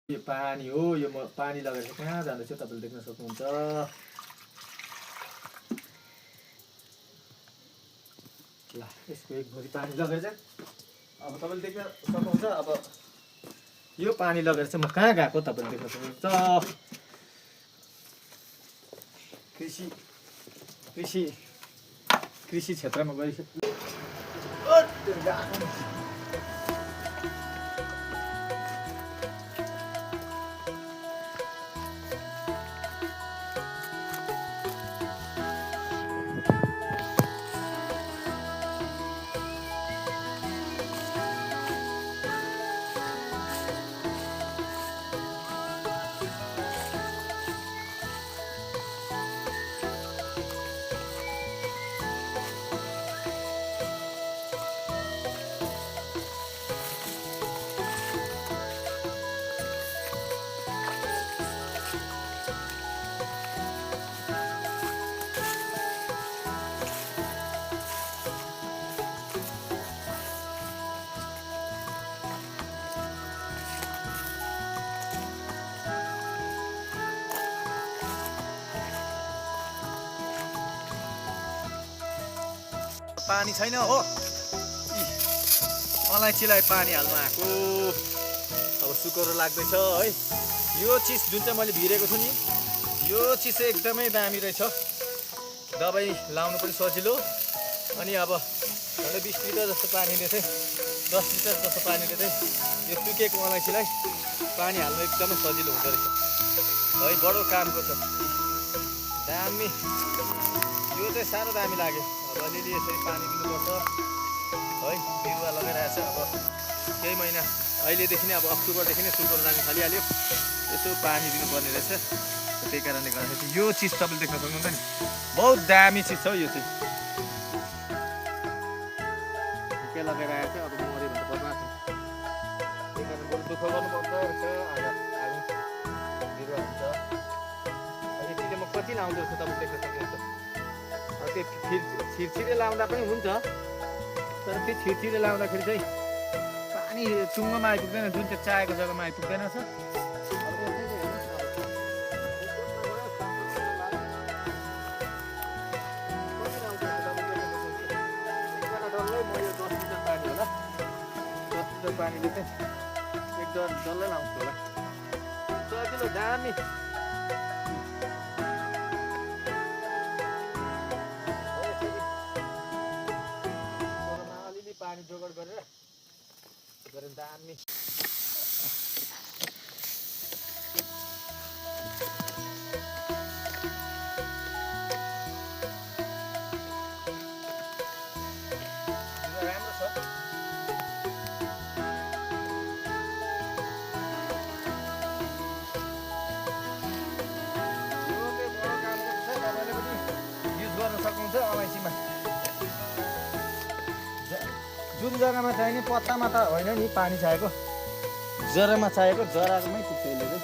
यो पानी हो। यो म पानी लगेर चाहिँ कहाँ जाँदैछ तपाईँले देख्न सक्नुहुन्छ। ल यसको एक भरि पानी लगेर चाहिँ अब तपाईँले देख्न सक्नुहुन्छ। अब यो पानी लगेर चाहिँ म कहाँ गएको तपाईँले देख्न सक्नुहुन्छ। कृषि क्षेत्रमा गइसक्यो। पानी छैन हो। अलैँचीलाई पानी हाल्नु आएको। अब सुकरो लाग्दैछ है। यो चिज जुन चाहिँ मैले भिरेको छु नि, यो चिज चाहिँ एकदमै दामी रहेछ। दबाई लाउनु पनि सजिलो। अनि अब 20 लिटर जस्तो पानीले चाहिँ 10 लिटर जस्तो पानीले चाहिँ यो सुकेको अलैँचीलाई पानी हाल्नु एकदमै सजिलो हुँदो रहेछ है। बडो कामको छ। दामी, यो चाहिँ साह्रो दामी लाग्यो। अब अलिअलि यसरी पानी दिनुपर्छ है। बिरुवा लगाइरहेको छ। अब केही महिना अहिलेदेखि नै, अब अक्टोबरदेखि नै सुकरो लाग्न थालिहाल्यो। यसो पानी दिनुपर्ने रहेछ। त्यही कारणले गर्दाखेरि यो चिज तपाईँले देख्न सक्नुहुन्छ नि, बहुत दामी चिज छ यो चाहिँ। के लगाइरहेको छ। अब मऱ्यो भने त बर्बाद हुन्छ। त्यही कारण बरु दुःख गर्नुपर्दो रहेछ। आगो बिरुवा हुन्छ। यतिले म कति लाउँदो रहेछ तपाईँले देख्न सक्नुहुन्छ। त्यो छिरछिरे लाउँदा पनि हुन्छ, तर त्यो छिरछिरे लाउँदाखेरि चाहिँ पानी टुङ्गोमा आइपुग्दैन। जुन चाहिँ चाहेको जग्गामा आइपुग्दैन छ। पानीले चाहिँ एकदम डल्लै लाउँछ होला। सजिलो दामी। पानी जोगाड गरेर दामी। राम्रो छ। युज गर्न सक्नुहुन्छ अलैँचीमा। जुन जग्गामा चाहिने पत्तामा त होइन नि पानी चाहिएको, जरामा चाहिएको जरामै पुग्छ यसले।